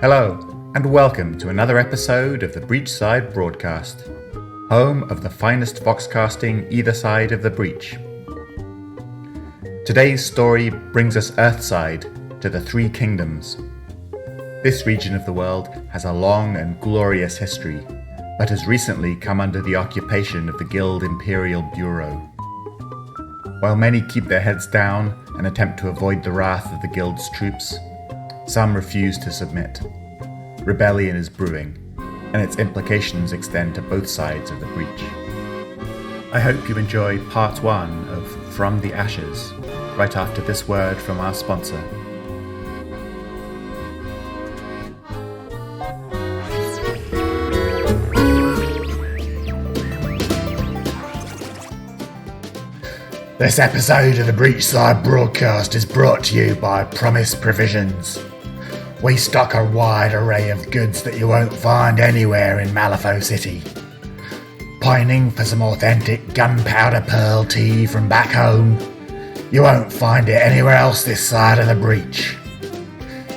Hello, and welcome to another episode of the Breachside Broadcast, home of the finest foxcasting either side of the breach. Today's story brings us earthside to the Three Kingdoms. This region of the world has a long and glorious history, but has recently come under the occupation of the Guild Imperial Bureau. While many keep their heads down and attempt to avoid the wrath of the Guild's troops, some refuse to submit. Rebellion is brewing, and its implications extend to both sides of the breach. I hope you enjoy part 1 of From the Ashes, right after this word from our sponsor. This episode of the Breachside Broadcast is brought to you by Promise Provisions. We stock a wide array of goods that you won't find anywhere in Malifaux City. Pining for some authentic gunpowder pearl tea from back home? You won't find it anywhere else this side of the breach.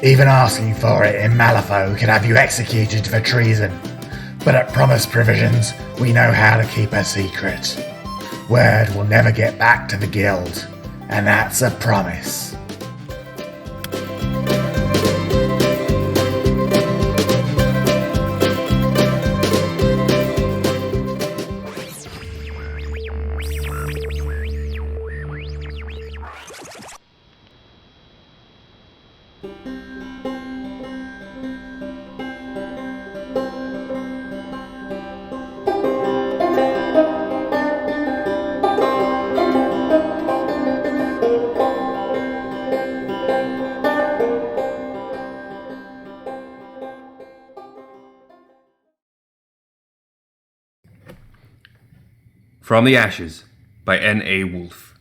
Even asking for it in Malifaux could have you executed for treason. But at Promise Provisions, we know how to keep a secret. Word will never get back to the Guild, and that's a promise. From the Ashes by N.A. Wolfe.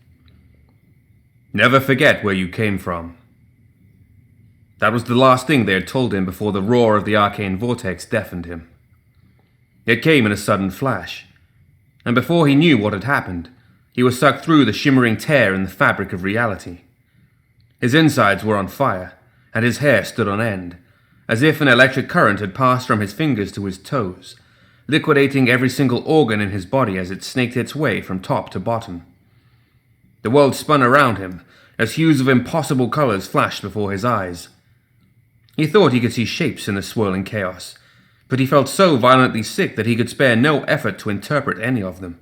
Never forget where you came from. That was the last thing they had told him before the roar of the arcane vortex deafened him. It came in a sudden flash, and before he knew what had happened, he was sucked through the shimmering tear in the fabric of reality. His insides were on fire, and his hair stood on end, as if an electric current had passed from his fingers to his toes, liquidating every single organ in his body as it snaked its way from top to bottom. The world spun around him as hues of impossible colors flashed before his eyes. He thought he could see shapes in the swirling chaos, but he felt so violently sick that he could spare no effort to interpret any of them.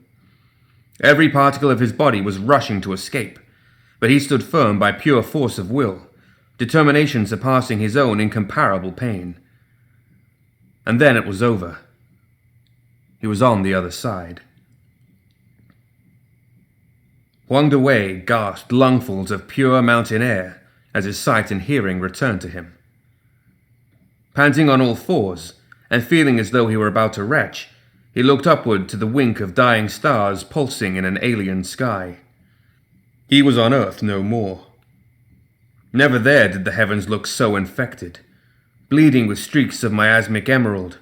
Every particle of his body was rushing to escape, but he stood firm by pure force of will, determination surpassing his own incomparable pain. And then it was over. He was on the other side. Huang Dewei gasped lungfuls of pure mountain air as his sight and hearing returned to him. Panting on all fours, and feeling as though he were about to retch, he looked upward to the wink of dying stars pulsing in an alien sky. He was on Earth no more. Never there did the heavens look so infected, bleeding with streaks of miasmic emerald.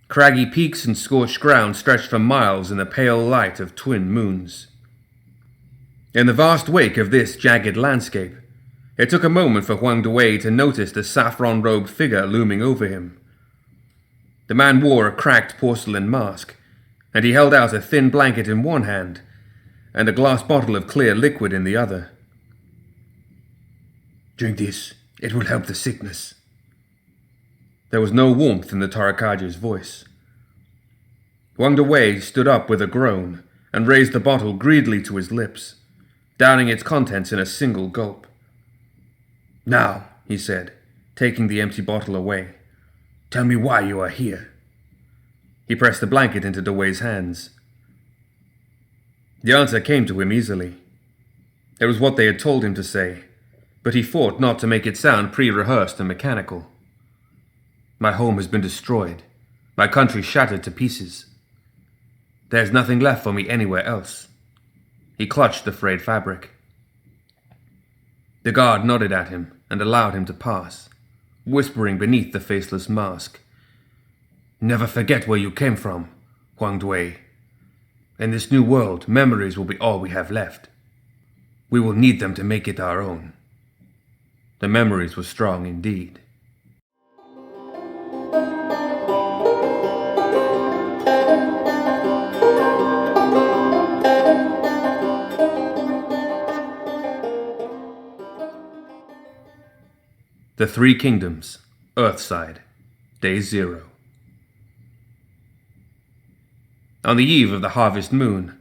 Craggy peaks and scorched ground stretched for miles in the pale light of twin moons. In the vast wake of this jagged landscape, it took a moment for Huang Dewei to notice the saffron-robed figure looming over him. The man wore a cracked porcelain mask, and he held out a thin blanket in one hand and a glass bottle of clear liquid in the other. "Drink this. It will help the sickness." There was no warmth in the Tarakaja's voice. Huang Dewei stood up with a groan and raised the bottle greedily to his lips, downing its contents in a single gulp. "Now," he said, taking the empty bottle away, "tell me why you are here." He pressed the blanket into Dewei's hands. The answer came to him easily. It was what they had told him to say, but he fought not to make it sound pre-rehearsed and mechanical. "My home has been destroyed, my country shattered to pieces. There's nothing left for me anywhere else." He clutched the frayed fabric. The guard nodded at him and allowed him to pass, whispering beneath the faceless mask, "Never forget where you came from, Huang Dewei. In this new world, memories will be all we have left. We will need them to make it our own." The memories were strong indeed. The Three Kingdoms, Earthside, Day 0. On the eve of the harvest moon,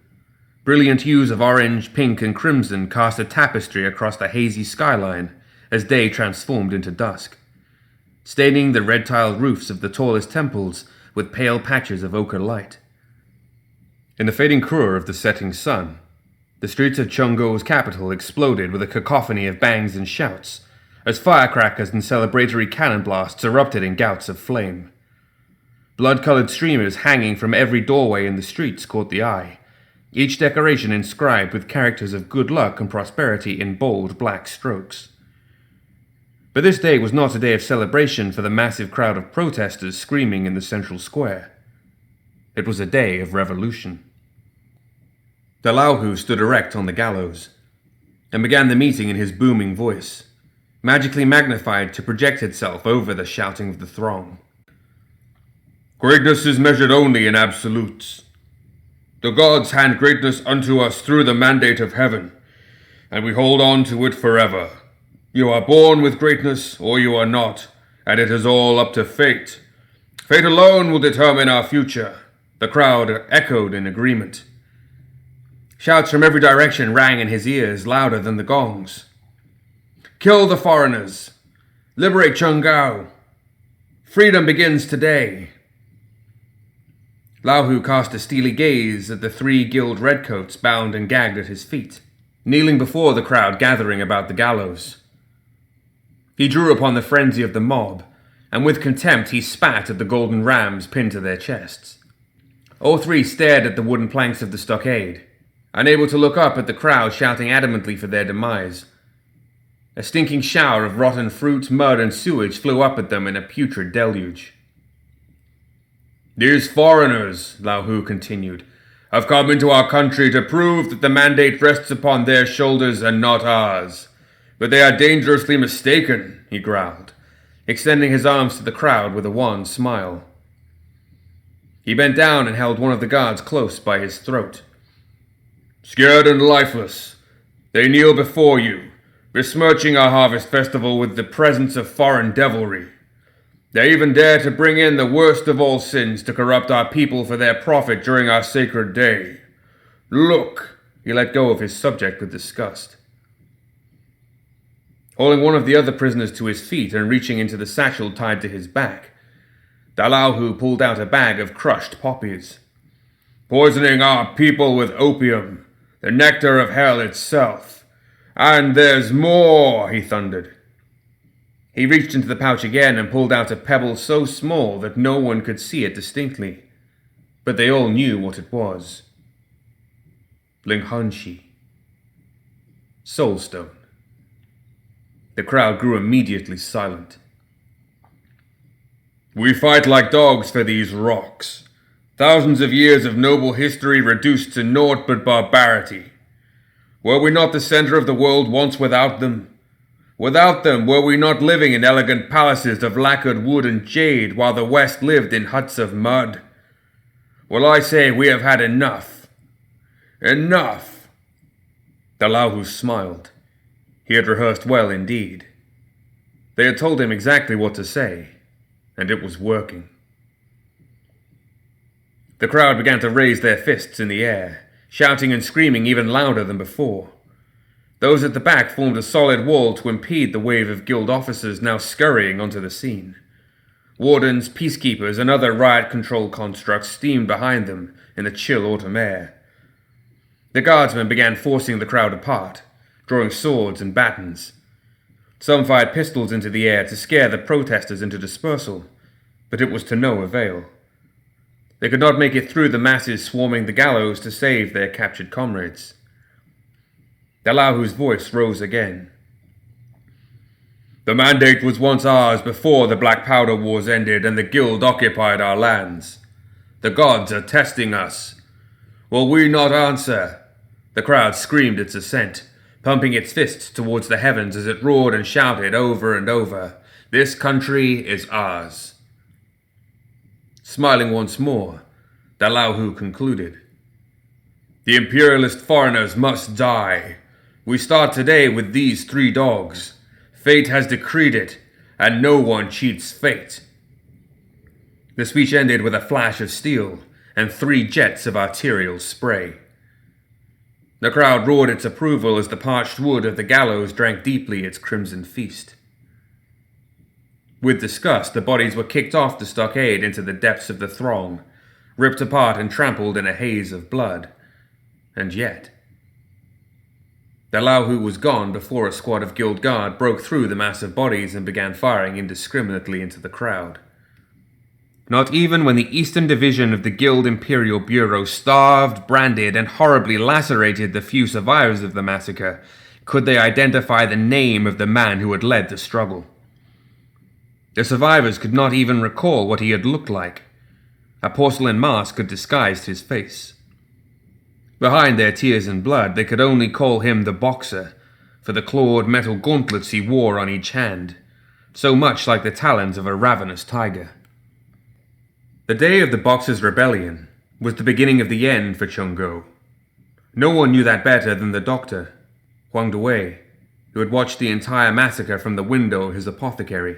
brilliant hues of orange, pink, and crimson cast a tapestry across the hazy skyline as day transformed into dusk, staining the red-tiled roofs of the tallest temples with pale patches of ochre light. In the fading cruer of the setting sun, the streets of Chongo's capital exploded with a cacophony of bangs and shouts, as firecrackers and celebratory cannon blasts erupted in gouts of flame. Blood-colored streamers hanging from every doorway in the streets caught the eye, each decoration inscribed with characters of good luck and prosperity in bold black strokes. But this day was not a day of celebration for the massive crowd of protesters screaming in the central square. It was a day of revolution. The Malifaux stood erect on the gallows, and began the meeting in his booming voice, magically magnified to project itself over the shouting of the throng. Greatness is measured only in absolutes. The gods hand greatness unto us through the mandate of heaven, and we hold on to it forever. You are born with greatness, or you are not, and it is all up to fate. Fate alone will determine our future. The crowd echoed in agreement. Shouts from every direction rang in his ears, louder than the gongs. Kill the foreigners! Liberate Chongao! Freedom begins today! Malifaux cast a steely gaze at the 3 guild redcoats bound and gagged at his feet, kneeling before the crowd gathering about the gallows. He drew upon the frenzy of the mob, and with contempt he spat at the golden rams pinned to their chests. All 3 stared at the wooden planks of the stockade, unable to look up at the crowd shouting adamantly for their demise. A stinking shower of rotten fruit, mud, and sewage flew up at them in a putrid deluge. These foreigners, Malifaux continued, have come into our country to prove that the mandate rests upon their shoulders and not ours. But they are dangerously mistaken, he growled, extending his arms to the crowd with a wan smile. He bent down and held one of the guards close by his throat. Scared and lifeless, they kneel before you, besmirching our harvest festival with the presence of foreign devilry. They even dare to bring in the worst of all sins to corrupt our people for their profit during our sacred day. Look, he let go of his subject with disgust. Hauling one of the other prisoners to his feet and reaching into the satchel tied to his back, Malifaux pulled out a bag of crushed poppies. Poisoning our people with opium, the nectar of hell itself. And there's more, he thundered. He reached into the pouch again and pulled out a pebble so small that no one could see it distinctly, but they all knew what it was. Linghanshi. Soulstone. The crowd grew immediately silent. We fight like dogs for these rocks. Thousands of years of noble history reduced to naught but barbarity. Were we not the center of the world once without them? Without them, were we not living in elegant palaces of lacquered wood and jade, while the West lived in huts of mud? Well, I say we have had enough. Enough! The Malifaux smiled. He had rehearsed well indeed. They had told him exactly what to say, and it was working. The crowd began to raise their fists in the air, shouting and screaming even louder than before. Those at the back formed a solid wall to impede the wave of guild officers now scurrying onto the scene. Wardens, peacekeepers, and other riot control constructs steamed behind them in the chill autumn air. The guardsmen began forcing the crowd apart, drawing swords and batons. Some fired pistols into the air to scare the protesters into dispersal, but it was to no avail. They could not make it through the masses swarming the gallows to save their captured comrades. Malifaux's voice rose again. The mandate was once ours before the Black Powder Wars ended and the Guild occupied our lands. The gods are testing us. Will we not answer? The crowd screamed its assent, pumping its fists towards the heavens as it roared and shouted over and over, "This country is ours." Smiling once more, Dalauhu concluded, "The imperialist foreigners must die. We start today with these 3 dogs. Fate has decreed it, and no one cheats fate." The speech ended with a flash of steel and 3 jets of arterial spray. The crowd roared its approval as the parched wood of the gallows drank deeply its crimson feast. With disgust, the bodies were kicked off the stockade into the depths of the throng, ripped apart and trampled in a haze of blood. And yet, Dalauhu was gone before a squad of guild guard broke through the mass of bodies and began firing indiscriminately into the crowd. Not even when the Eastern Division of the Guild Imperial Bureau starved, branded, and horribly lacerated the few survivors of the massacre could they identify the name of the man who had led the struggle. The survivors could not even recall what he had looked like. A porcelain mask had disguised his face. Behind their tears and blood, they could only call him the Boxer, for the clawed metal gauntlets he wore on each hand, so much like the talons of a ravenous tiger. The day of the Boxer's rebellion was the beginning of the end for Chungo. No one knew that better than the doctor, Huang Dewei, who had watched the entire massacre from the window of his apothecary,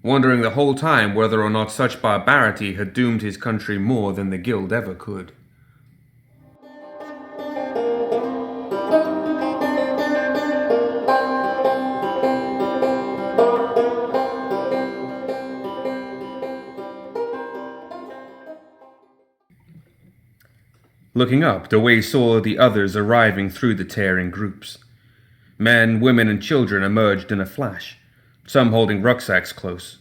wondering the whole time whether or not such barbarity had doomed his country more than the guild ever could. Looking up, Dewei saw the others arriving through the tear in groups. Men, women, and children emerged in a flash, some holding rucksacks close.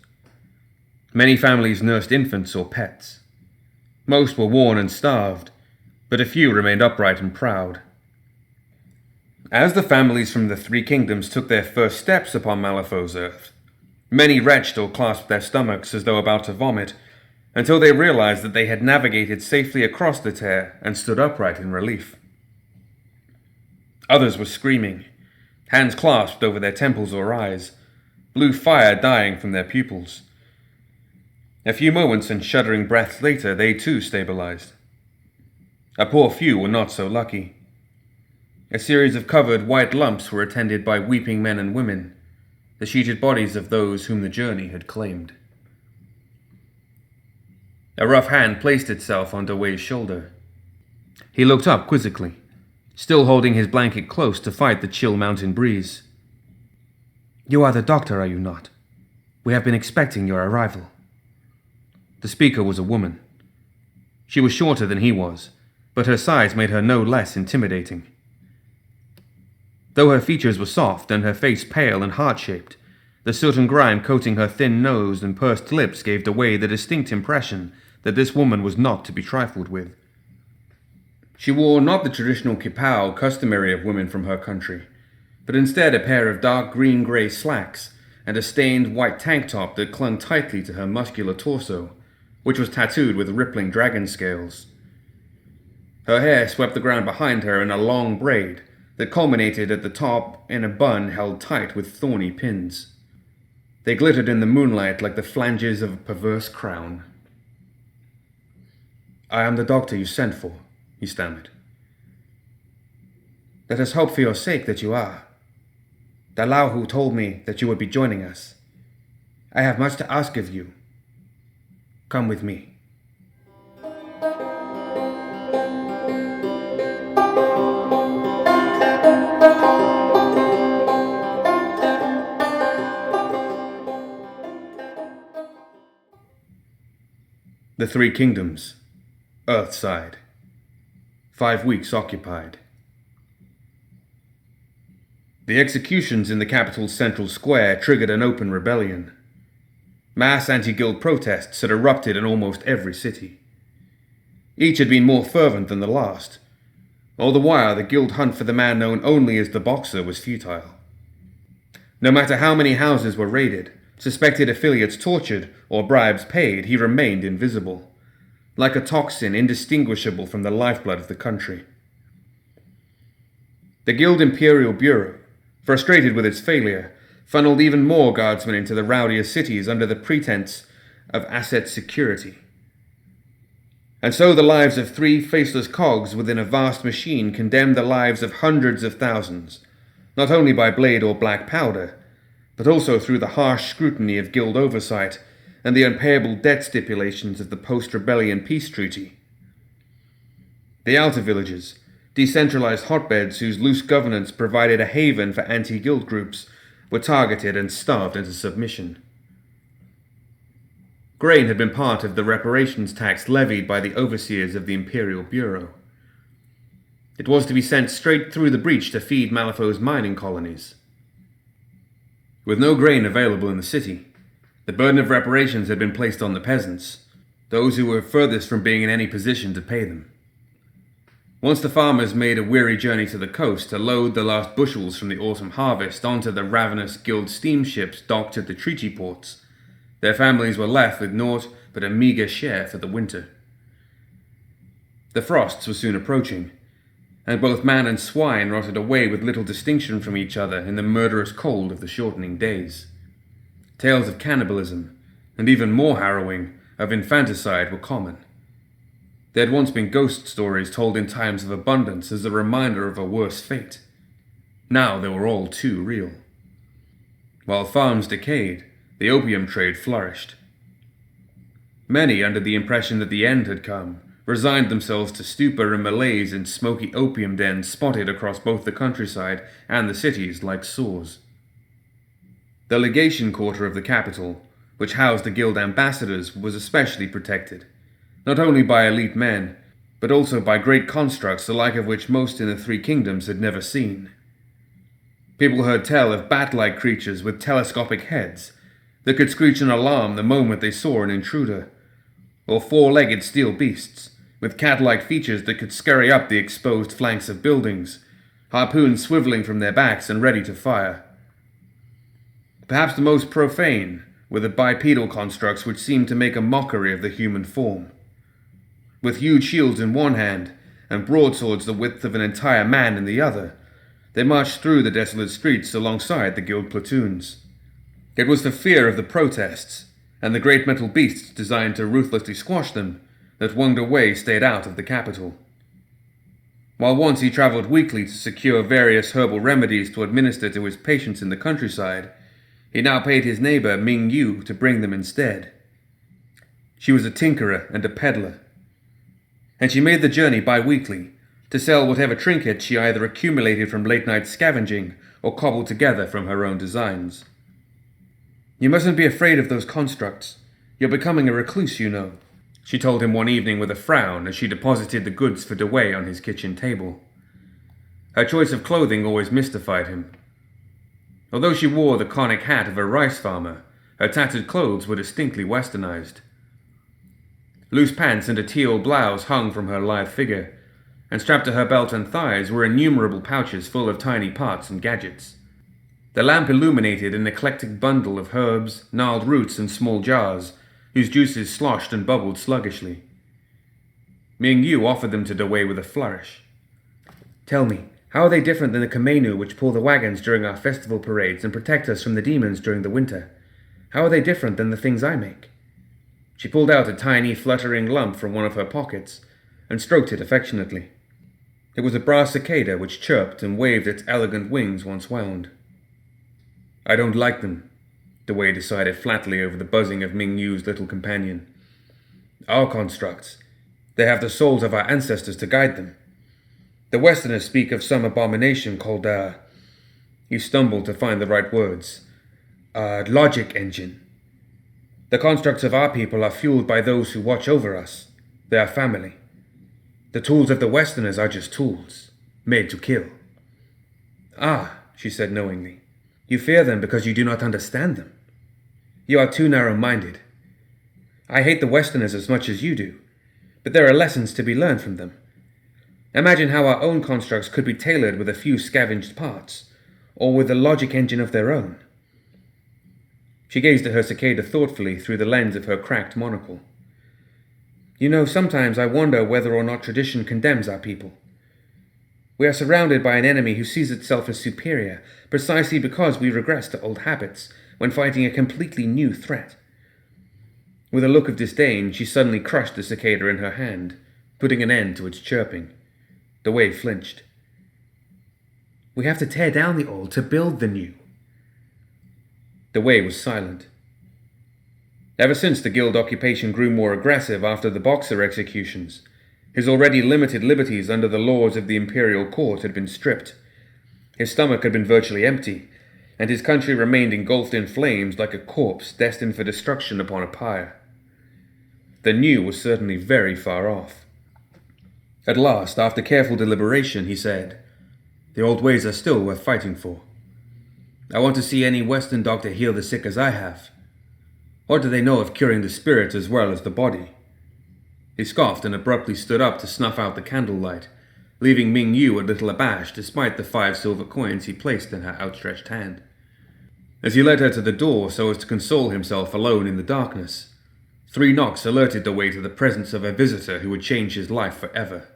Many families nursed infants or pets. Most were worn and starved, but a few remained upright and proud. As the families from the 3 kingdoms took their first steps upon Malifaux's earth, many retched or clasped their stomachs as though about to vomit, until they realized that they had navigated safely across the tear and stood upright in relief. Others were screaming, hands clasped over their temples or eyes, blue fire dying from their pupils. A few moments and shuddering breaths later, they too stabilized. A poor few were not so lucky. A series of covered white lumps were attended by weeping men and women, the sheeted bodies of those whom the journey had claimed. A rough hand placed itself on Dewei's shoulder. He looked up quizzically, still holding his blanket close to fight the chill mountain breeze. "You are the doctor, are you not? We have been expecting your arrival." The speaker was a woman. She was shorter than he was, but her size made her no less intimidating. Though her features were soft and her face pale and heart-shaped, the soot and grime coating her thin nose and pursed lips gave Dewei the distinct impression that this woman was not to be trifled with. She wore not the traditional kipao customary of women from her country, but instead a pair of dark green-grey slacks and a stained white tank top that clung tightly to her muscular torso, which was tattooed with rippling dragon scales. Her hair swept the ground behind her in a long braid that culminated at the top in a bun held tight with thorny pins. They glittered in the moonlight like the flanges of a perverse crown. "I am the doctor you sent for," he stammered. "Let us hope for your sake that you are. Dalauhu told me that you would be joining us. I have much to ask of you. Come with me." The 3 kingdoms, Earthside. 5 weeks occupied. The executions in the capital's central square triggered an open rebellion. Mass anti-guild protests had erupted in almost every city. Each had been more fervent than the last. All the while, the guild hunt for the man known only as the Boxer was futile. No matter how many houses were raided, suspected affiliates tortured, or bribes paid, he remained invisible, like a toxin indistinguishable from the lifeblood of the country. The Guild Imperial Bureau, frustrated with its failure, funneled even more guardsmen into the rowdier cities under the pretense of asset security. And so the lives of 3 faceless cogs within a vast machine condemned the lives of hundreds of thousands, not only by blade or black powder, but also through the harsh scrutiny of guild oversight and the unpayable debt stipulations of the post-rebellion peace treaty. The outer villages, decentralized hotbeds whose loose governance provided a haven for anti-guild groups, were targeted and starved into submission. Grain had been part of the reparations tax levied by the overseers of the Imperial Bureau. It was to be sent straight through the breach to feed Malifaux's mining colonies. With no grain available in the city, the burden of reparations had been placed on the peasants, those who were furthest from being in any position to pay them. Once the farmers made a weary journey to the coast to load the last bushels from the autumn harvest onto the ravenous guild steamships docked at the treaty ports, their families were left with naught but a meagre share for the winter. The frosts were soon approaching, and both man and swine rotted away with little distinction from each other in the murderous cold of the shortening days. Tales of cannibalism, and even more harrowing, of infanticide were common. There had once been ghost stories told in times of abundance as a reminder of a worse fate. Now they were all too real. While farms decayed, the opium trade flourished. Many, under the impression that the end had come, resigned themselves to stupor and malaise in smoky opium dens spotted across both the countryside and the cities like sores. The legation quarter of the capital, which housed the guild ambassadors, was especially protected, not only by elite men, but also by great constructs the like of which most in the 3 kingdoms had never seen. People heard tell of bat-like creatures with telescopic heads that could screech an alarm the moment they saw an intruder, or 4-legged steel beasts with cat-like features that could scurry up the exposed flanks of buildings, harpoons swiveling from their backs and ready to fire. Perhaps the most profane were the bipedal constructs which seemed to make a mockery of the human form. With huge shields in one hand and broadswords the width of an entire man in the other, they marched through the desolate streets alongside the guild platoons. It was the fear of the protests, and the great metal beasts designed to ruthlessly squash them, that Wonder Wei stayed out of the capital. While once he travelled weekly to secure various herbal remedies to administer to his patients in the countryside, he now paid his neighbour Ming Yu to bring them instead. She was a tinkerer and a peddler, and she made the journey bi-weekly to sell whatever trinkets she either accumulated from late-night scavenging or cobbled together from her own designs. "You mustn't be afraid of those constructs. You're becoming a recluse, you know," she told him one evening with a frown as she deposited the goods for Dewey on his kitchen table. Her choice of clothing always mystified him. Although she wore the conic hat of a rice farmer, her tattered clothes were distinctly westernized. Loose pants and a teal blouse hung from her lithe figure, and strapped to her belt and thighs were innumerable pouches full of tiny parts and gadgets. The lamp illuminated an eclectic bundle of herbs, gnarled roots, and small jars, whose juices sloshed and bubbled sluggishly. Ming Yu offered them to Dewey with a flourish. "Tell me, how are they different than the Kamenu which pull the wagons during our festival parades and protect us from the demons during the winter? How are they different than the things I make?" She pulled out a tiny, fluttering lump from one of her pockets and stroked it affectionately. It was a brass cicada which chirped and waved its elegant wings once wound. "I don't like them," Dewey decided flatly over the buzzing of Ming Yu's little companion. "Our constructs, they have the souls of our ancestors to guide them. The Westerners speak of some abomination called he stumbled to find the right words, logic engine. The constructs of our people are fueled by those who watch over us. They are family. The tools of the Westerners are just tools, made to kill." "Ah," she said knowingly. "You fear them because you do not understand them. You are too narrow-minded. I hate the Westerners as much as you do, but there are lessons to be learned from them. Imagine how our own constructs could be tailored with a few scavenged parts, or with a logic engine of their own." She gazed at her cicada thoughtfully through the lens of her cracked monocle. "You know, sometimes I wonder whether or not tradition condemns our people. We are surrounded by an enemy who sees itself as superior, precisely because we regress to old habits when fighting a completely new threat. With a look of disdain, she suddenly crushed the cicada in her hand, putting an end to its chirping. The wave flinched. We have to tear down the old to build the new. The wave was silent. Ever since the guild occupation grew more aggressive after the Boxer executions, his already limited liberties under the laws of the imperial court had been stripped. His stomach had been virtually empty, and his country remained engulfed in flames like a corpse destined for destruction upon a pyre. The new was certainly very far off. At last, after careful deliberation, he said, "The old ways are still worth fighting for. I want to see any Western doctor heal the sick as I have. What do they know of curing the spirit as well as the body?" He scoffed and abruptly stood up to snuff out the candlelight, leaving Ming Yu a little abashed despite the 5 silver coins he placed in her outstretched hand. As he led her to the door so as to console himself alone in the darkness, 3 knocks alerted the way to the presence of a visitor who would change his life forever.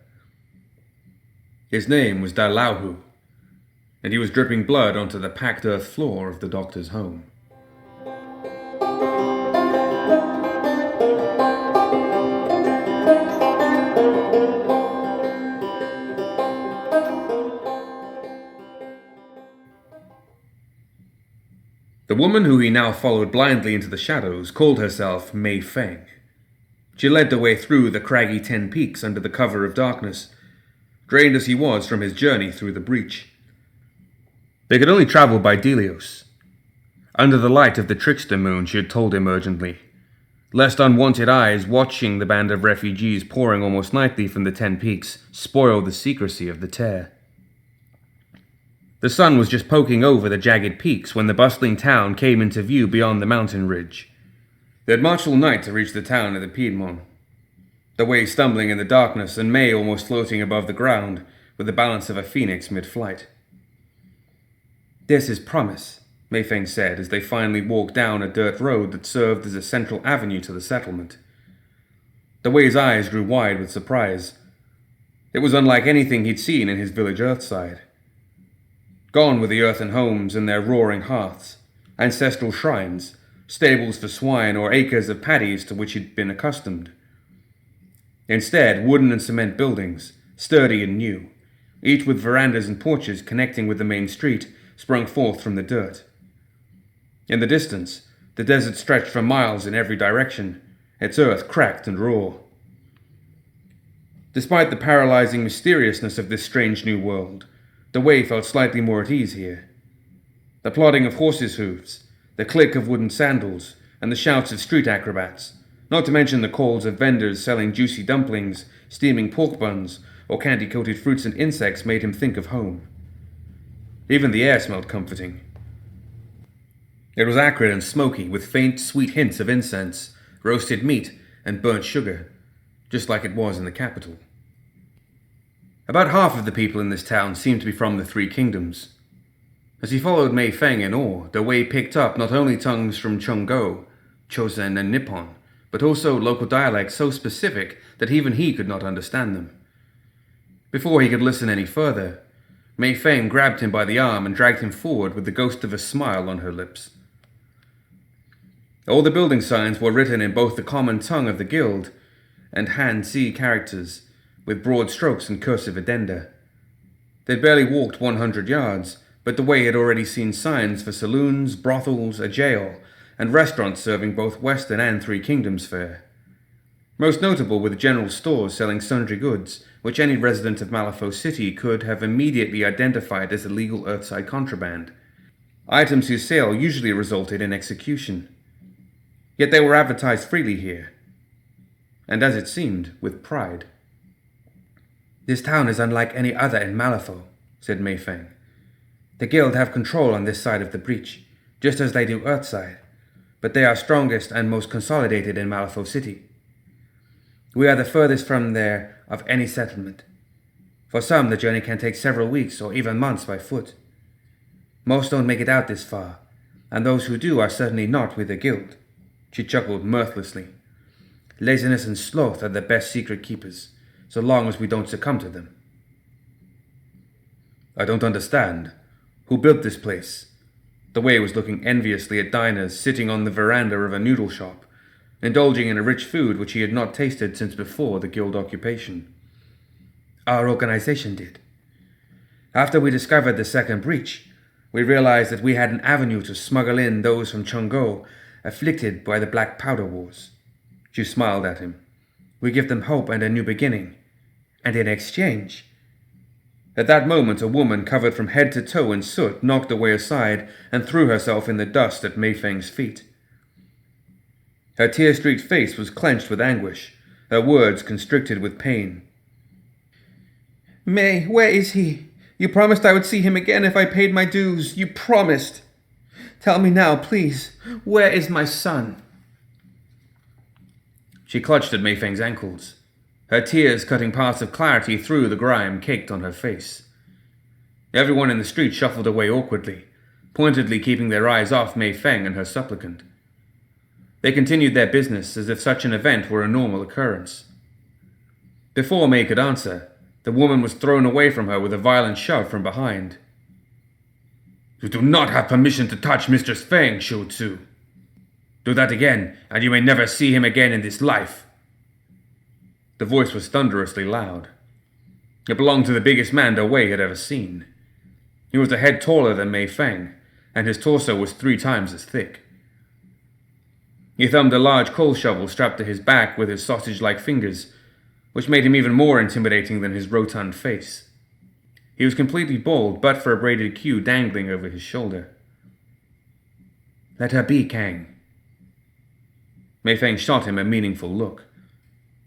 His name was Dalauhu, and he was dripping blood onto the packed earth floor of the doctor's home. The woman who he now followed blindly into the shadows called herself Mei Feng. She led the way through the craggy 10 peaks under the cover of darkness, drained as he was from his journey through the breach. They could only travel by Delios. Under the light of the trickster moon, she had told him urgently, lest unwanted eyes watching the band of refugees pouring almost nightly from the 10 peaks spoil the secrecy of the tear. The sun was just poking over the jagged peaks when the bustling town came into view beyond the mountain ridge. They had marched all night to reach the town of the Piedmont, the way stumbling in the darkness and May almost floating above the ground with the balance of a phoenix mid-flight. "This is promise," Mei Feng said as they finally walked down a dirt road that served as a central avenue to the settlement. The Wei's eyes grew wide with surprise. It was unlike anything he'd seen in his village Earthside. Gone were the earthen homes and their roaring hearths, ancestral shrines, stables for swine, or acres of paddies to which he'd been accustomed. Instead, wooden and cement buildings, sturdy and new, each with verandas and porches connecting with the main street, sprung forth from the dirt. In the distance, the desert stretched for miles in every direction, its earth cracked and raw. Despite the paralyzing mysteriousness of this strange new world, the Wei felt slightly more at ease here. The plodding of horses' hooves, the click of wooden sandals, and the shouts of street acrobats, not to mention the calls of vendors selling juicy dumplings, steaming pork buns, or candy-coated fruits and insects made him think of home. Even the air smelled comforting. It was acrid and smoky, with faint, sweet hints of incense, roasted meat, and burnt sugar, just like it was in the capital. About half of the people in this town seemed to be from the 3 kingdoms. As he followed Mei Feng in awe, the Wei picked up not only tongues from Chongo, Chosen, and Nippon, but also local dialects so specific that even he could not understand them. Before he could listen any further, Mei Feng grabbed him by the arm and dragged him forward with the ghost of a smile on her lips. All the building signs were written in both the common tongue of the guild and Han-Si characters, with broad strokes and cursive addenda. They'd barely walked 100 yards, but the Wei had already seen signs for saloons, brothels, a jail, and restaurants serving both Western and 3 Kingdoms fare. Most notable were the general stores selling sundry goods, which any resident of Malifaux City could have immediately identified as illegal Earthside contraband, items whose sale usually resulted in execution. Yet they were advertised freely here, and as it seemed, with pride. "This town is unlike any other in Malifaux," said Mei Feng. "The guild have control on this side of the breach, just as they do Earthside, but they are strongest and most consolidated in Malifaux City. We are the furthest from there of any settlement. For some, the journey can take several weeks or even months by foot. Most don't make it out this far, and those who do are certainly not with the guild." She chuckled mirthlessly. "Laziness and sloth are the best secret keepers, so long as we don't succumb to them." I don't understand. Who built this place? The Wei was looking enviously at diners sitting on the veranda of a noodle shop, indulging in a rich food which he had not tasted since before the guild occupation. Our organization did. After we discovered the second breach, we realized that we had an avenue to smuggle in those from Chongo afflicted by the Black Powder Wars. She smiled at him. We give them hope and a new beginning. And in exchange... At that moment, a woman covered from head to toe in soot knocked the Wei aside and threw herself in the dust at Mei Feng's feet. Her tear-streaked face was clenched with anguish, her words constricted with pain. Mei, where is he? You promised I would see him again if I paid my dues. You promised. Tell me now, please. Where is my son? She clutched at Mei Feng's ankles, her tears cutting paths of clarity through the grime caked on her face. Everyone in the street shuffled away awkwardly, pointedly keeping their eyes off Mei Feng and her supplicant. They continued their business as if such an event were a normal occurrence. Before Mei could answer, the woman was thrown away from her with a violent shove from behind. You do not have permission to touch Mistress Feng, Shu Tzu. Do that again, and you may never see him again in this life. The voice was thunderously loud. It belonged to the biggest man the Wei had ever seen. He was a head taller than Mei Feng, and his torso was 3 times as thick. He thumbed a large coal shovel strapped to his back with his sausage-like fingers, which made him even more intimidating than his rotund face. He was completely bald, but for a braided queue dangling over his shoulder. Let her be, Kang. Mei Feng shot him a meaningful look,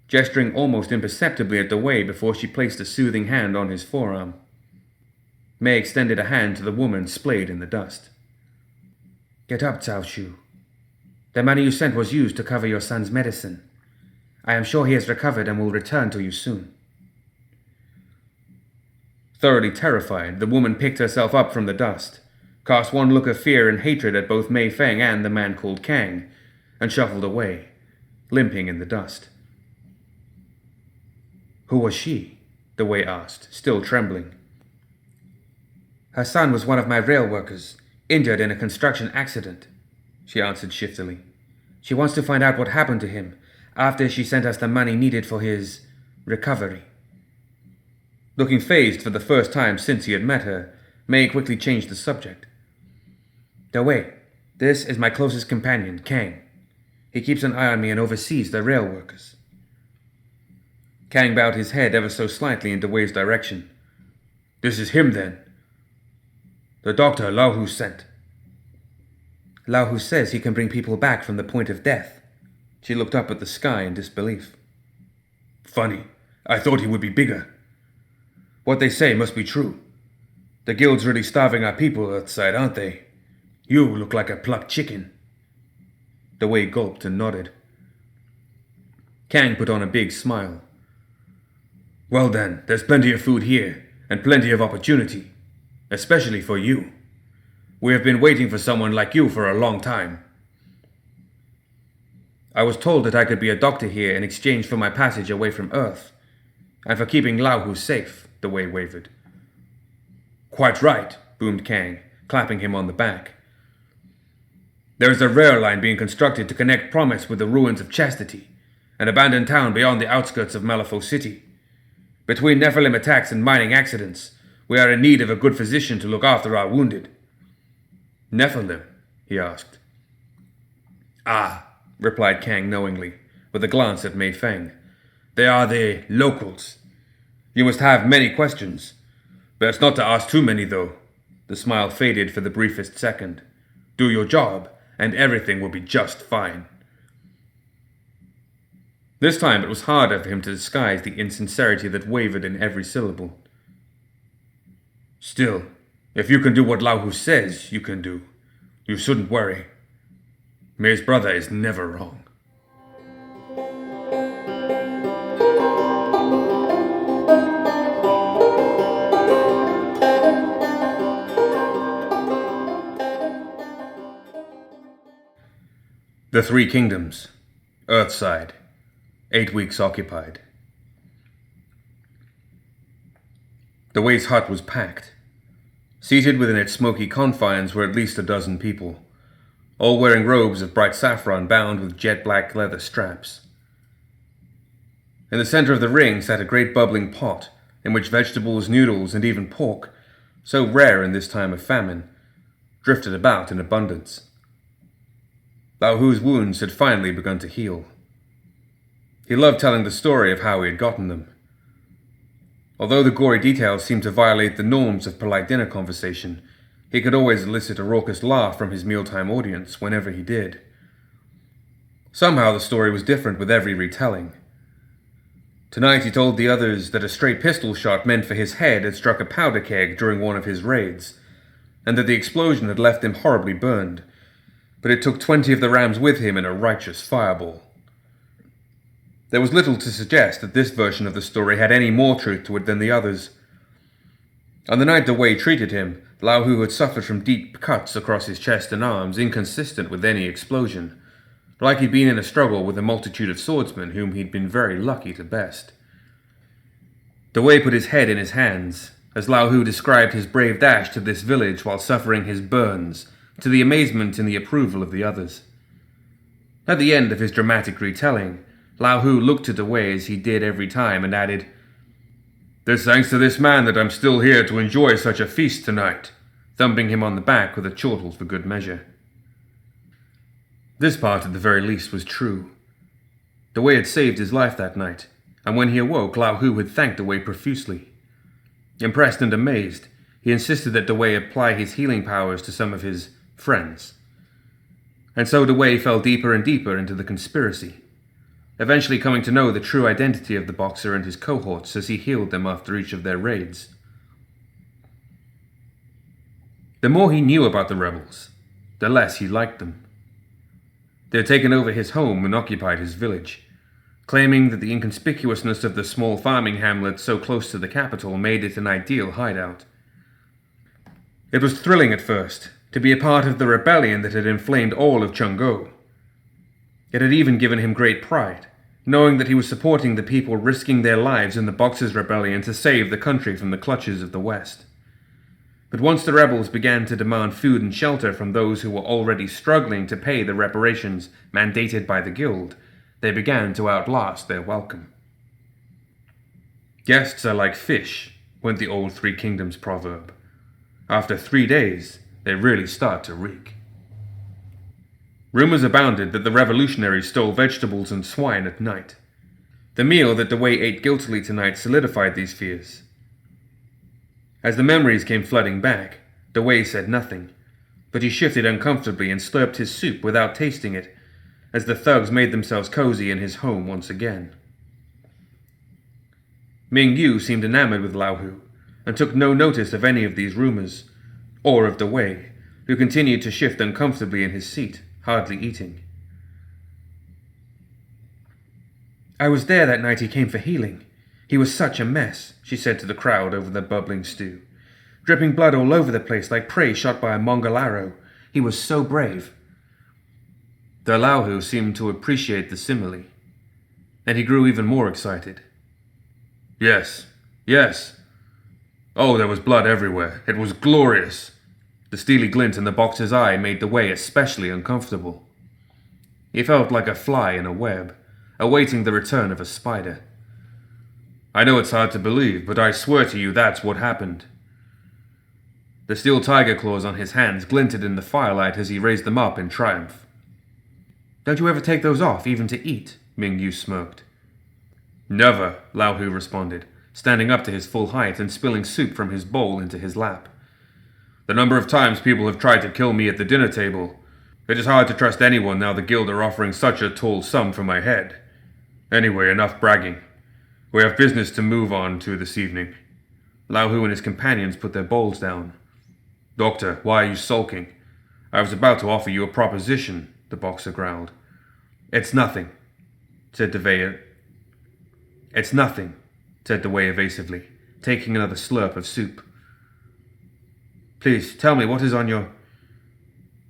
gesturing almost imperceptibly at the Wei before she placed a soothing hand on his forearm. Mei extended a hand to the woman splayed in the dust. Get up, Cao Shu. The money you sent was used to cover your son's medicine. I am sure he has recovered and will return to you soon. Thoroughly terrified, the woman picked herself up from the dust, cast one look of fear and hatred at both Mei Feng and the man called Kang, and shuffled away, limping in the dust. Who was she? The Wei asked, still trembling. Her son was one of my rail workers, injured in a construction accident, she answered shiftily. She wants to find out what happened to him after she sent us the money needed for his recovery. Looking fazed for the first time since he had met her, Mei quickly changed the subject. The Wei, this is my closest companion, Kang. He keeps an eye on me and oversees the rail workers. Kang bowed his head ever so slightly in the Wei's direction. This is him, then. The doctor Lao Hu sent. Lao Hu says he can bring people back from the point of death. She looked up at the sky in disbelief. Funny. I thought he would be bigger. What they say must be true. The guild's really starving our people Earthside, aren't they? You look like a plucked chicken. The Wei gulped and nodded. Kang put on a big smile. Well then, there's plenty of food here, and plenty of opportunity. Especially for you. We have been waiting for someone like you for a long time. I was told that I could be a doctor here in exchange for my passage away from Earth, and for keeping Lao Hu safe, the Wei wavered. Quite right, boomed Kang, clapping him on the back. There is a rail line being constructed to connect Promise with the ruins of Chastity, an abandoned town beyond the outskirts of Malifaux City. Between Nephilim attacks and mining accidents, we are in need of a good physician to look after our wounded. Nephilim? He asked. Ah, replied Kang knowingly, with a glance at Mei Feng. They are the locals. You must have many questions. Best not to ask too many, though. The smile faded for the briefest second. Do your job, and everything will be just fine. This time it was harder for him to disguise the insincerity that wavered in every syllable. Still, if you can do what Lao Hu says you can do, you shouldn't worry. Mei's brother is never wrong. The Three Kingdoms, Earthside, 8 weeks occupied. The Wei's hut was packed, Seated within its smoky confines were at least a dozen people, all wearing robes of bright saffron bound with jet-black leather straps. In the center of the ring sat a great bubbling pot, in which vegetables, noodles, and even pork, so rare in this time of famine, drifted about in abundance. Lao Hu's wounds had finally begun to heal. He loved telling the story of how he had gotten them. Although the gory details seemed to violate the norms of polite dinner conversation, he could always elicit a raucous laugh from his mealtime audience whenever he did. Somehow the story was different with every retelling. Tonight he told the others that a stray pistol shot meant for his head had struck a powder keg during one of his raids, and that the explosion had left him horribly burned, but it took 20 of the rams with him in a righteous fireball. There was little to suggest that this version of the story had any more truth to it than the others. On the night the Wei treated him, Lao Hu had suffered from deep cuts across his chest and arms, inconsistent with any explosion, like he'd been in a struggle with a multitude of swordsmen whom he'd been very lucky to best. The Wei put his head in his hands, as Lao Hu described his brave dash to this village while suffering his burns, to the amazement and the approval of the others. At the end of his dramatic retelling, Lao Hu looked at the Wei as he did every time and added, "It's thanks to this man that I'm still here to enjoy such a feast tonight," thumping him on the back with a chortle for good measure. This part, at the very least, was true. The Wei had saved his life that night, and when he awoke, Lao Hu had thanked the Wei profusely. Impressed and amazed, he insisted that the Wei apply his healing powers to some of his friends. And so the Wei fell deeper and deeper into the conspiracy, eventually coming to know the true identity of the boxer and his cohorts as he healed them after each of their raids. The more he knew about the rebels, the less he liked them. They had taken over his home and occupied his village, claiming that the inconspicuousness of the small farming hamlet so close to the capital made it an ideal hideout. It was thrilling at first to be a part of the rebellion that had inflamed all of Chengou. It had even given him great pride, knowing that he was supporting the people risking their lives in the Boxers' rebellion to save the country from the clutches of the West. But once the rebels began to demand food and shelter from those who were already struggling to pay the reparations mandated by the guild, they began to outlast their welcome. "Guests are like fish," went the old Three Kingdoms proverb. After 3 days, they really start to reek. Rumors abounded that the revolutionaries stole vegetables and swine at night. The meal that the Wei ate guiltily tonight solidified these fears. As the memories came flooding back, the Wei said nothing, but he shifted uncomfortably and slurped his soup without tasting it, as the thugs made themselves cozy in his home once again. Ming Yu seemed enamored with Lao Hu, and took no notice of any of these rumors, or of the Wei, who continued to shift uncomfortably in his seat, hardly eating. "I was there that night he came for healing. He was such a mess," she said to the crowd over the bubbling stew. "Dripping blood all over the place like prey shot by a Mongol arrow. He was so brave." The Lao Hu seemed to appreciate the simile, and he grew even more excited. Yes. Oh, there was blood everywhere. It was glorious." The steely glint in the boxer's eye made the Wei especially uncomfortable. He felt like a fly in a web, awaiting the return of a spider. "I know it's hard to believe, but I swear to you that's what happened." The steel tiger claws on his hands glinted in the firelight as he raised them up in triumph. "Don't you ever take those off, even to eat?" Ming Yu smirked. "Never," Lao Hu responded, standing up to his full height and spilling soup from his bowl into his lap. "The number of times people have tried to kill me at the dinner table. It is hard to trust anyone now the guild are offering such a tall sum for my head. Anyway, enough bragging. We have business to move on to this evening." Lao Hu and his companions put their bowls down. "Doctor, why are you sulking? I was about to offer you a proposition," the boxer growled. "It's nothing," said the Wei evasively, taking another slurp of soup. "Please, tell me what is on your—"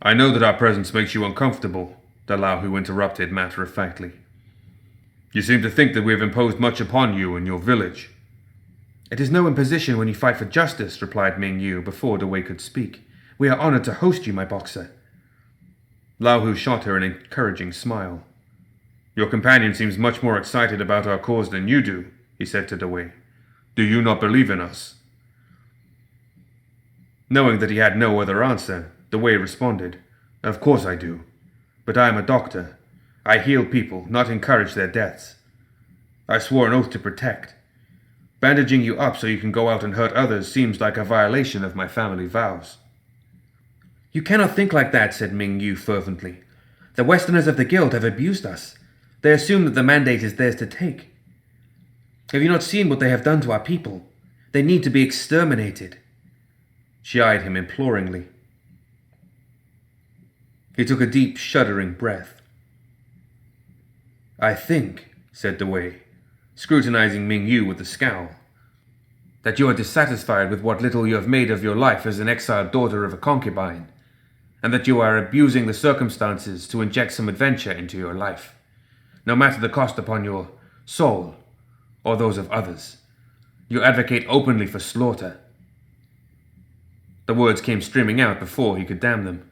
"I know that our presence makes you uncomfortable," the Lao Hu interrupted matter-of-factly. "You seem to think that we have imposed much upon you and your village." "It is no imposition when you fight for justice," replied Ming Yu before Dewey could speak. "We are honored to host you, my boxer." Lao Hu shot her an encouraging smile. "Your companion seems much more excited about our cause than you do," he said to Dewey. "Do you not believe in us?" Knowing that he had no other answer, Dewey responded, "Of course I do. But I am a doctor. I heal people, not encourage their deaths. I swore an oath to protect. Bandaging you up so you can go out and hurt others seems like a violation of my family vows." "You cannot think like that," said Ming Yu fervently. "The Westerners of the Guild have abused us. They assume that the mandate is theirs to take. Have you not seen what they have done to our people? They need to be exterminated." She eyed him imploringly. He took a deep, shuddering breath. "I think," said Dewey, scrutinizing Ming Yu with a scowl, "that you are dissatisfied with what little you have made of your life as an exiled daughter of a concubine, and that you are abusing the circumstances to inject some adventure into your life, no matter the cost upon your soul or those of others. You advocate openly for slaughter." The words came streaming out before he could damn them.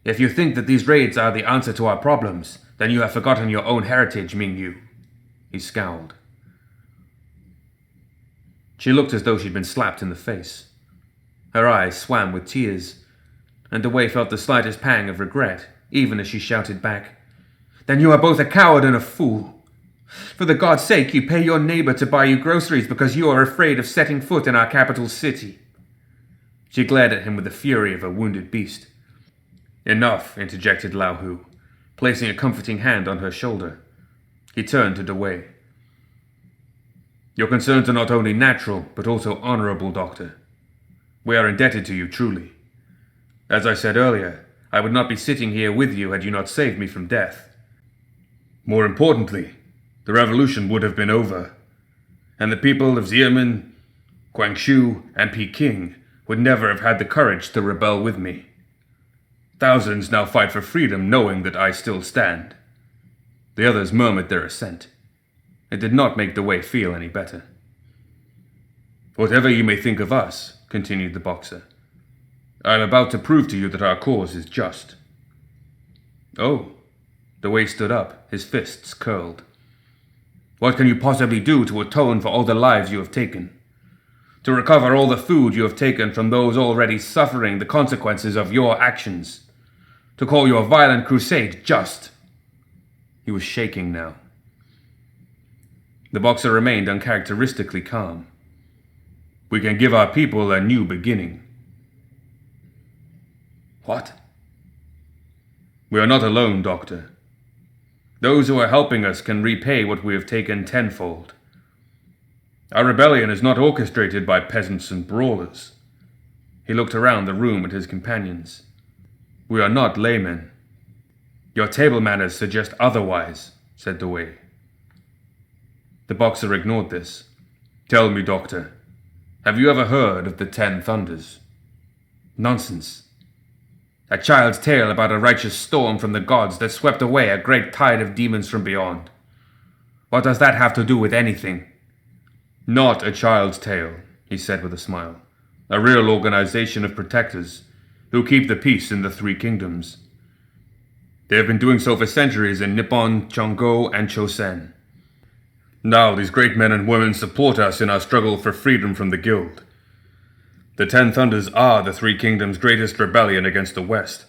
"If you think that these raids are the answer to our problems, then you have forgotten your own heritage, Ming Yu." He scowled. She looked as though she'd been slapped in the face. Her eyes swam with tears, and Dewey felt the slightest pang of regret, even as she shouted back, "Then you are both a coward and a fool. For the God's sake, you pay your neighbor to buy you groceries because you are afraid of setting foot in our capital city." She glared at him with the fury of a wounded beast. "Enough," interjected Lao Hu, placing a comforting hand on her shoulder. He turned to Dewey. "Your concerns are not only natural, but also honorable, Doctor. We are indebted to you truly. As I said earlier, I would not be sitting here with you had you not saved me from death. More importantly, the revolution would have been over, and the people of Xiamen, Guangzhou, and Peking would never have had the courage to rebel with me. Thousands now fight for freedom knowing that I still stand." The others murmured their assent. It did not make Dewey feel any better. "Whatever you may think of us," continued the boxer, "I am about to prove to you that our cause is just." "Oh." Dewey stood up, his fists curled. "What can you possibly do to atone for all the lives you have taken? To recover all the food you have taken from those already suffering the consequences of your actions? To call your violent crusade just?" He was shaking now. The boxer remained uncharacteristically calm. "We can give our people a new beginning." "What?" "We are not alone, Doctor. Those who are helping us can repay what we have taken tenfold. Our rebellion is not orchestrated by peasants and brawlers." He looked around the room at his companions. "We are not laymen." "Your table manners suggest otherwise," said Dewey. The boxer ignored this. "Tell me, Doctor, have you ever heard of the 10 Thunders?" "Nonsense. A child's tale about a righteous storm from the gods that swept away a great tide of demons from beyond. What does that have to do with anything?" "Not a child's tale," he said with a smile. "A real organization of protectors who keep the peace in the 3 kingdoms. They have been doing so for centuries in Nippon, Chongo, and Chosen. Now these great men and women support us in our struggle for freedom from the Guild. The 10 Thunders are the 3 kingdoms' greatest rebellion against the West,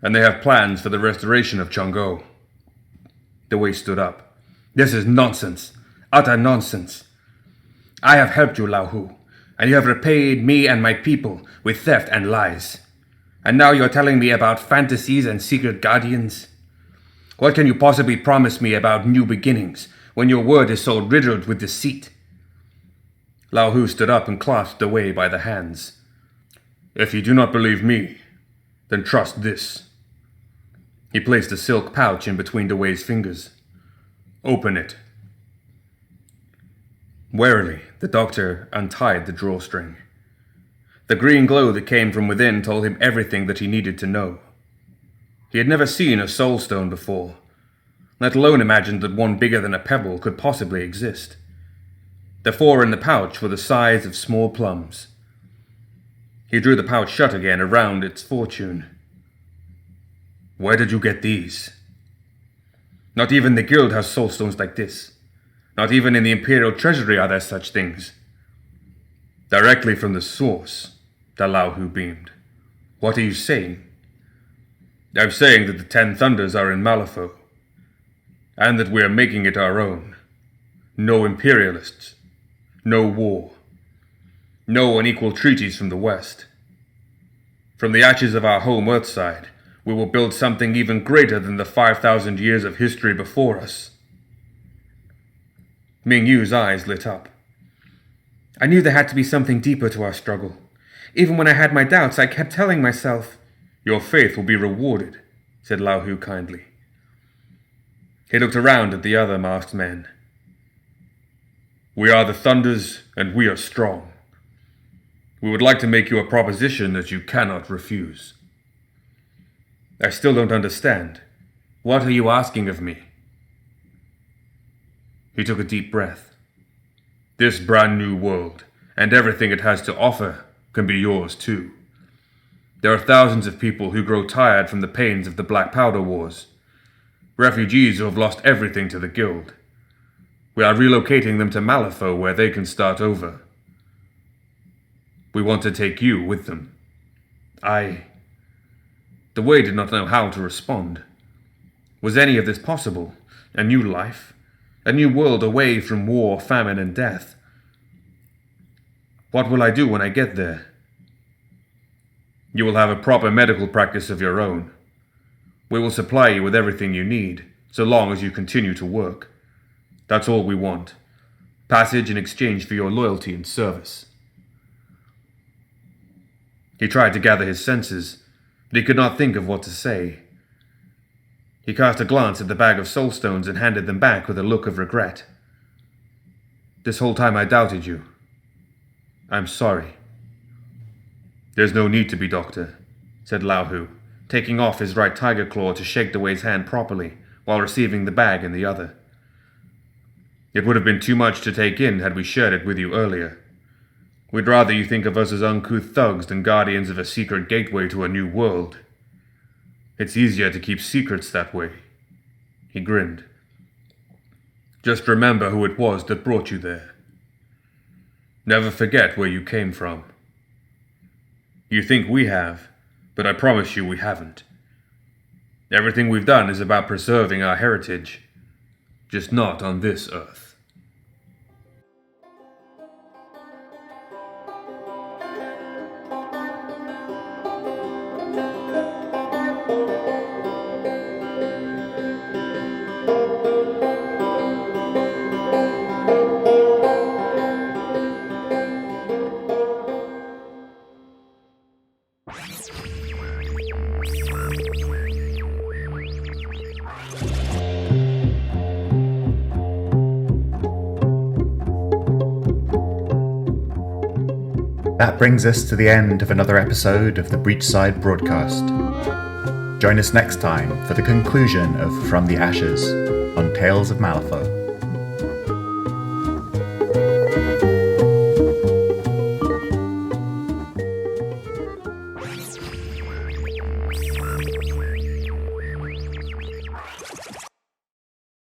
and they have plans for the restoration of Chongo." Dewey stood up. "This is nonsense. Utter nonsense. I have helped you, Lao Hu, and you have repaid me and my people with theft and lies. And now you're telling me about fantasies and secret guardians? What can you possibly promise me about new beginnings when your word is so riddled with deceit?" Lao Hu stood up and clasped Dewey by the hands. "If you do not believe me, then trust this." He placed a silk pouch in between Dewey's fingers. "Open it." Warily, the doctor untied the drawstring. The green glow that came from within told him everything that he needed to know. He had never seen a soul stone before, let alone imagined that one bigger than a pebble could possibly exist. The 4 in the pouch were the size of small plums. He drew the pouch shut again around its fortune. Where did you get these? Not even the guild has soulstones like this. Not even in the Imperial Treasury are there such things. Directly from the source, Malifaux beamed. What are you saying? I'm saying that the 10 Thunders are in Malifaux, and that we are making it our own. No imperialists, no war, no unequal treaties from the West. From the ashes of our home Earthside, we will build something even greater than the 5,000 years of history before us. Ming Yu's eyes lit up. I knew there had to be something deeper to our struggle. Even when I had my doubts, I kept telling myself, Your faith will be rewarded, said Malifaux kindly. He looked around at the other masked men. We are the Thunders, and we are strong. We would like to make you a proposition that you cannot refuse. I still don't understand. What are you asking of me? He took a deep breath. This brand new world, and everything it has to offer, can be yours too. There are thousands of people who grow tired from the pains of the Black Powder Wars. Refugees who have lost everything to the Guild. We are relocating them to Malifaux where they can start over. We want to take you with them. The Way did not know how to respond. Was any of this possible? A new life? A new world away from war, famine, and death? What will I do when I get there? You will have a proper medical practice of your own. We will supply you with everything you need, so long as you continue to work. That's all we want. Passage in exchange for your loyalty and service. He tried to gather his senses, but he could not think of what to say. He cast a glance at the bag of soulstones and handed them back with a look of regret. This whole time I doubted you. I'm sorry. There's no need to be, Doctor, said Malifaux, taking off his right tiger claw to shake the Way's hand properly, while receiving the bag in the other. It would have been too much to take in had we shared it with you earlier. We'd rather you think of us as uncouth thugs than guardians of a secret gateway to a new world. It's easier to keep secrets that way. He grinned. Just remember who it was that brought you there. Never forget where you came from. You think we have, but I promise you we haven't. Everything we've done is about preserving our heritage, just not on this earth. That brings us to the end of another episode of the Breachside broadcast. Join us next time for the conclusion of From the Ashes on Tales of Malifaux.